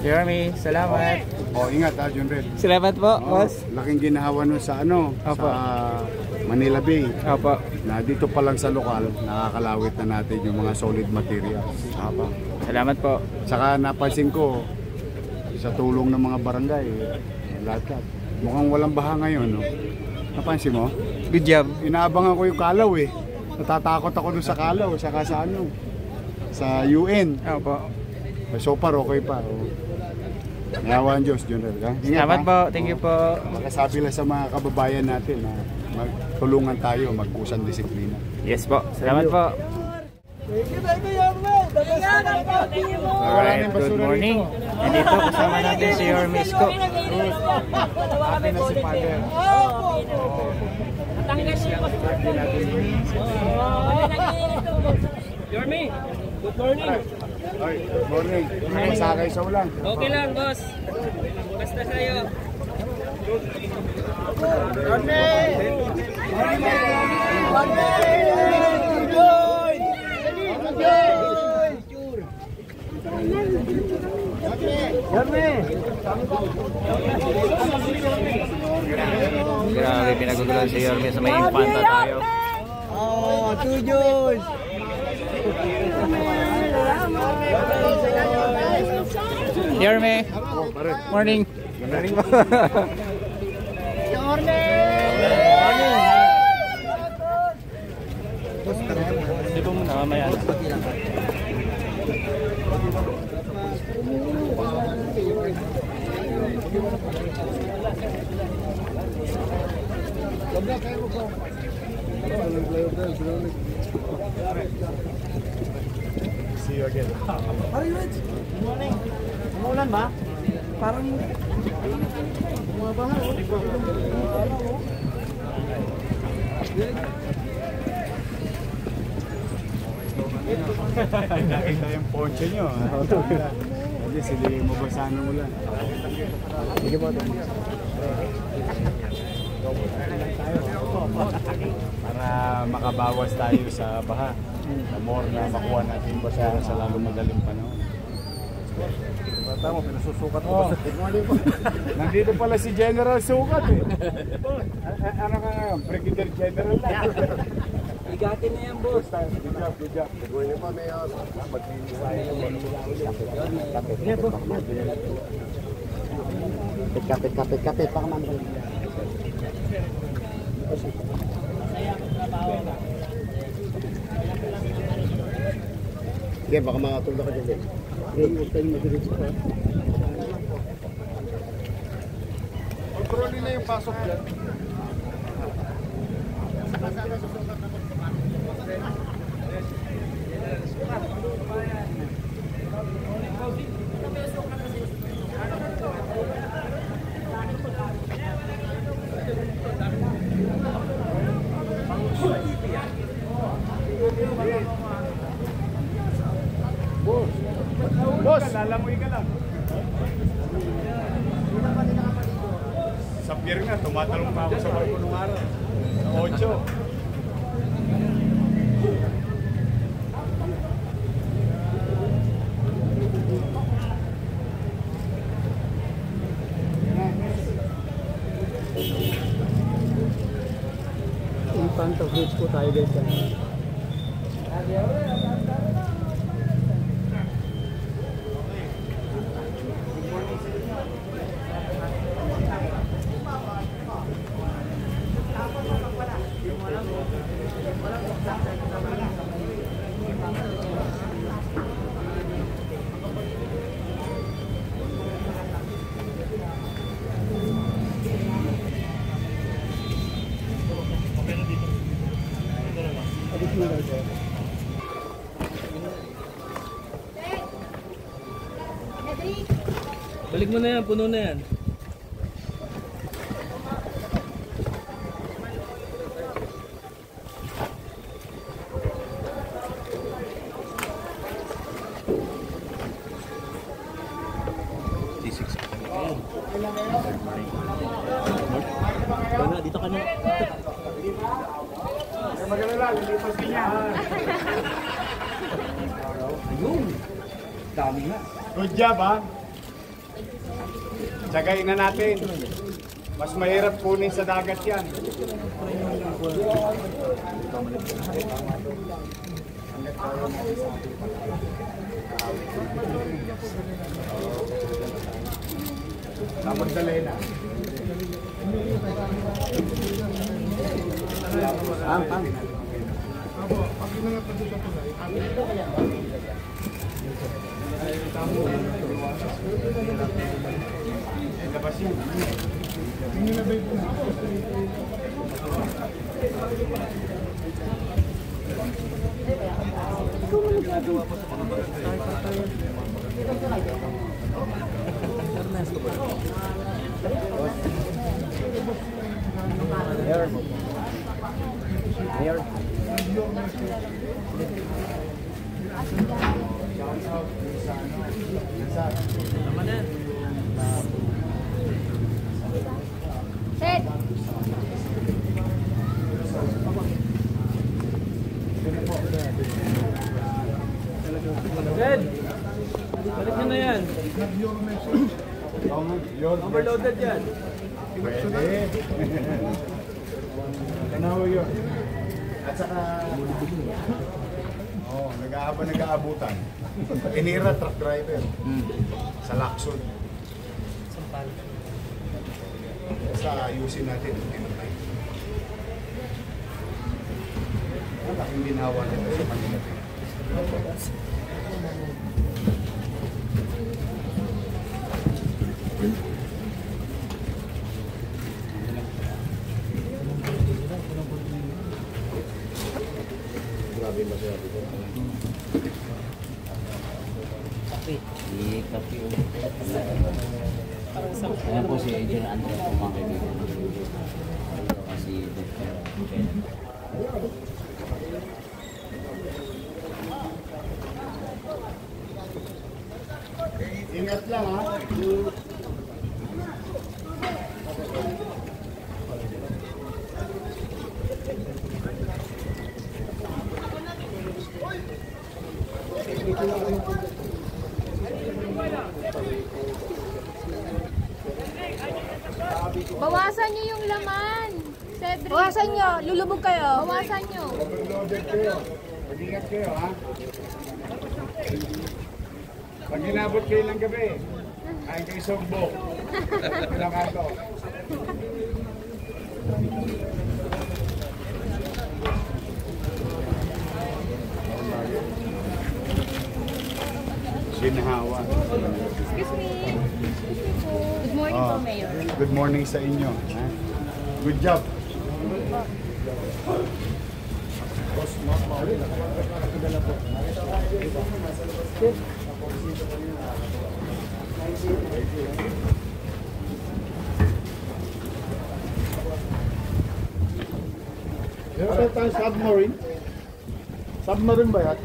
Jeremy, salamat. Ingat ha, Junred. Salamat po, boss. Laking ginawa nun sa Opo. sa Manila Bay. Opo. Na dito pa lang sa lokal, nakakalawit na natin yung mga solid materials. Opo. Salamat po. Saka napansin ko, sa tulong ng mga barangay, lahat. Mukhang walang baha ngayon, no? Napansin mo? Good job. Inaabangan ko yung Kalaw eh. Natatakot ako doon sa Kalaw, saka sa sa UN. Opo. So far, okay pa. Nayawan Diyos, Junrel. Salamat po. Thank you po. Makasabi lang sa mga kababayan natin na magtulungan tayo, magkusang disiplina. Yes po. Salamat po. Alright, good morning. Nandito kasama natin si Yorme Isko. Ate na si Father. Yorme, good morning. Good morning. Masakay sa ulan. Okay lang, boss. Basta sa'yo. Yorme! Grabe, pinagugulan si Yorme sa may Infanta tayo. Tujos! Yorme, morning. Morning. Dito muna, mamaya. See you again. Good morning. Umulan ba? Parang bumabaha. Nakita yung ponche nyo. Hindi, sili mo ba sa ano ulan? Sige po. Para makabawas tayo sa baha. The more na makuha natin basa sa lalong madaling panahon. Bata mo, pinasusukat ko ba sa Nandito pala si General Sukat eh. Ano ka nga, Brigadier General na. Igatin na yan, boss. Good job, good job. Gawin niyo pa, Mayor. Kapit. Baka mamay. Sige, baka makatulog ka dyan. Huwag tayong madiretso pa. Kontrolin na yung pasok dyan. Boss, lalamoy ka lang. Sa pier nga, tumatalong pa ako sa barko nung araw. Sa 8. Infanta Bridge po tayo guys. Balik mo na yan, puno na yan. Dito ka na. Magalala, lilipas ka niya. Ayun! Dami nga. Good job, ha? Tsagayin na natin. Mas mahirap kunin sa dagat yan. Namagdalay na. Ang. Labas yun. Mayor. Naman yan. Ted! Ted! Balik nyo na yan. Overloaded yan. Pwede. Tanaw yun. At saka, nag-aabutan. Inira truck driver. Sa Lacson. Basta ayusin natin. Ang laking ginawa nito sa kanila. Grabe ba siya dito? Si Kapi. Ayan po si Agent Andres po mga kaibigan. Si Dr. Ingat lang ha. Bawasan nyo yung laman. Cedric. Bawasan nyo. Lulubog kayo. Bawasan nyo. Overloaded kayo. Mag-ingat kayo ha. Pag inabot kayo ng gabi, kain kayo sogbo. Ilang ato. Sinhawa. Excuse me. Good morning po, Mayor. Good morning sa inyo. Ha? Good job. Meron tayong submarine. Submarine ba yan?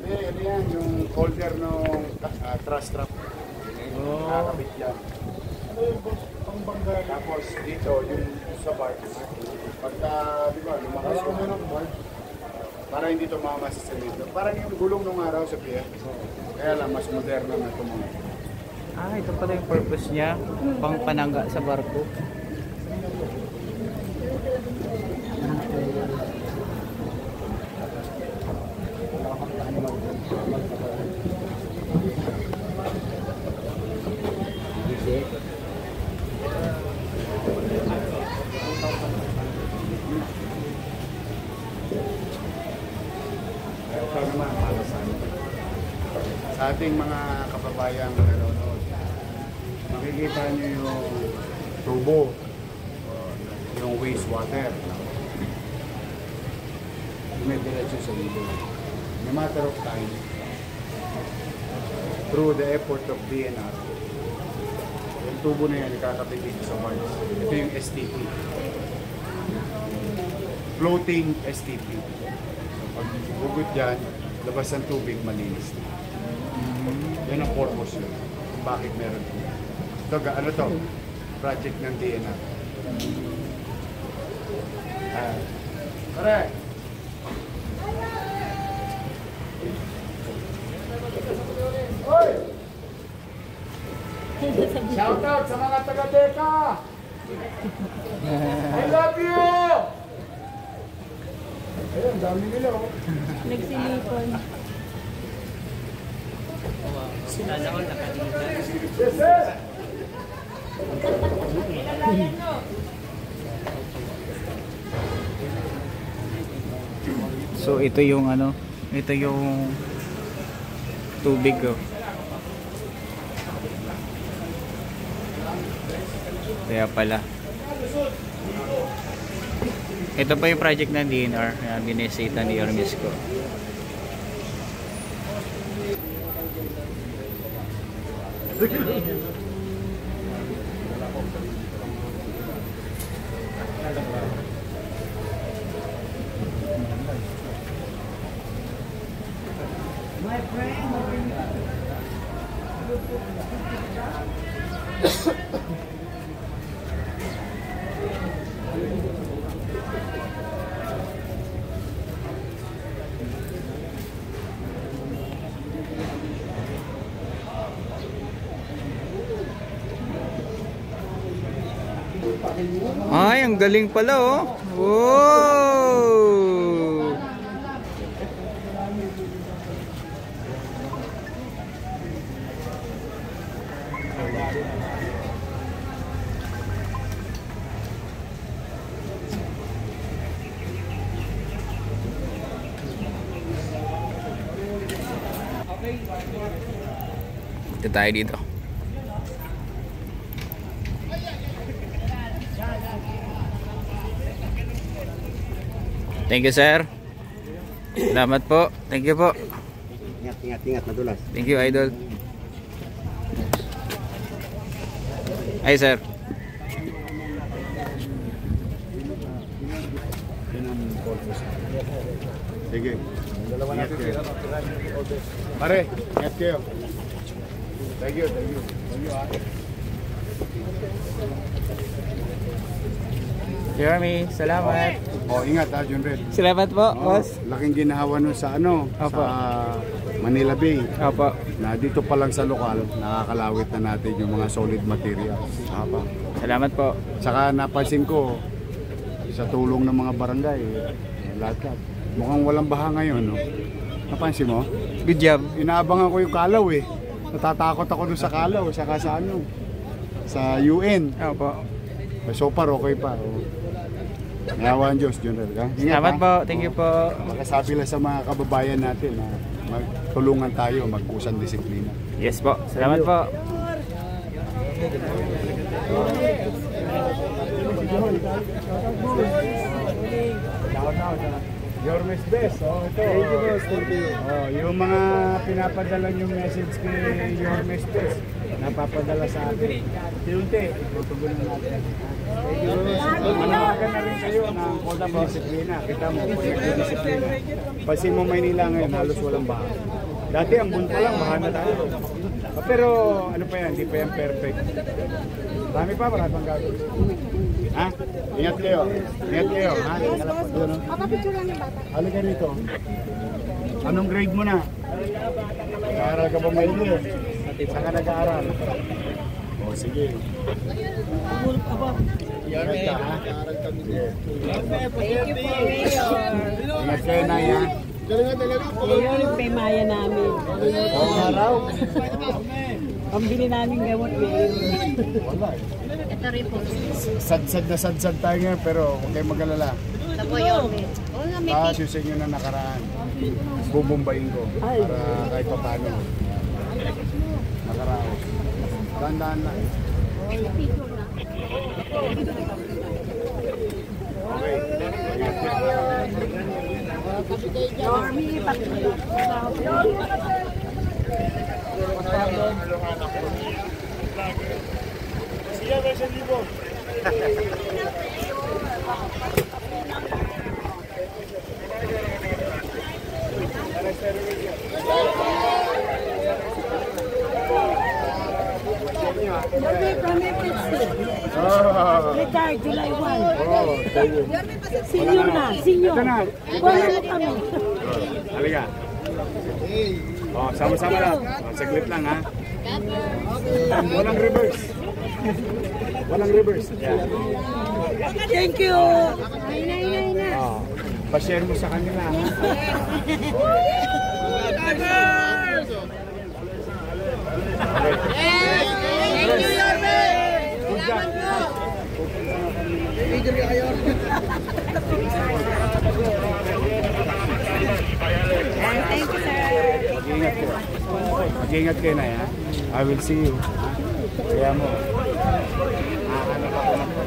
Hindi, ano yan, yung holder ng truss strap. Nakakabit yan. Tapos dito, yung sa bar, pagka, di ba, lumakas yung para hindi tumama sa semento. Parang yung gulong nung araw sa pier. Kaya lang, mas moderno na ito mga. Ah, ito pala yung purpose niya. Pang panangga sa barko. Ito naman, para sa atin. Sa ating mga kababayang nanonood, makikita nyo yung tubo, yung wastewater. Dumidiretso sa ilog. No matter of time, through the effort of DNR, yung tubo na yan ikakapit dito sa Mars. Ito yung STP. Floating STP. Pag hugot dyan, labas ng tubig, malinis na. Yan ang purpose yun. Kung bakit meron ito. Ito, ano to? Project ng DNR. Correct. Shout out sa mga taga-Deka! I love you! Ayun, dami nila oh. Nagsilipon. Sana all nakalimutan. Yes, sir! So ito yung ano, ito yung tubig oh. Kaya pala. Ito pa yung project ng DNR na binisita ni Hermes ko. Ay, ang galing pala oh. Wow! Ito tayo dito. Thank you, sir. Salamat po. Thank you po. Ingat, madulas. Thank you, idol. Ay, sir. Sige. Ingat kayo. Pare, ingat kayo. Thank you. Jeremy, salamat. Oh, ingat ha, John Red. Salamat po, boss. Laking ginawa nun sa Opo. sa Manila Bay. Opo. Na dito pa lang sa lokal, nakakalawit na natin yung mga solid materials. Opo. Salamat po. Saka napansin ko, sa tulong ng mga barangay, lahat. Mukhang walang baha ngayon, no? Napansin mo? Good job. Inaabangan ko yung Kalaw eh. Natatakot ako dun sa Kalaw, saka sa sa UN. Opo. So far, okay pa. Nawa ang Diyos, Junrel. Salamat po. Thank you po. Makasabi lang sa mga kababayan natin na magtulungan tayo, magkusang disiplina. Yes po. Salamat po. Your Miss Best, ito. Yung mga pinapadala yung message kay Your Miss Best, napapadala sa atin. Unti-unti, tutugunan natin. Manawagan na rin kayo ng kodang disiplina. Kita mo, kodang disiplina. Pansin mo Maynila ngayon, halos walang baha. Dati ang buwan pa lang, baha na tayo. Pero ano pa yan, hindi pa yan perfect. Dami pa, marami pang gagawin. Ha? Ingat kayo. Ha? Papapicture lang yung bata. Halika rito. Anong grade mo na? Nag-aaral ka pa Maynila? Saan ka nag-aaral? O sige. Ingat ka, ha? Ingat kayo na yan. Yun yung pemaya namin. Oo nga raw. Pambili namin gamot ngayon. Wala eh. Ito rin po. Sadsad tayo ngayon pero huwag kayong mag-alala. Ito po yung oo nga, may Ayusin nyo na nakaraan. Bubumbayin ko para kahit pa paano. Nakaraan. Dahan-dahan lang. picture na. Okay. Yormi, pag-iyo. Siya ba siya libo? Retire July 1. Oh, thank you. Senior na, senior. Ito na. Wala na kami. Halika. Oh, sama-sama lang. Oh, saglit lang ha. Walang reverse. Walang reverse. Yeah. Thank you. Oh, pa-share mo sa kanila, ha? Thank you, Yorme! Salamat po! Thank you, sir. Mag-ingat kayo. Mag-ingat kayo na, ha? I will see you. Kaya mo. Hanap ako na po.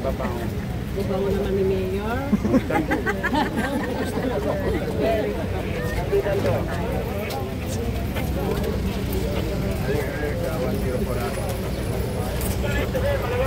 Babango. Babango naman ni Mayor. Thank you.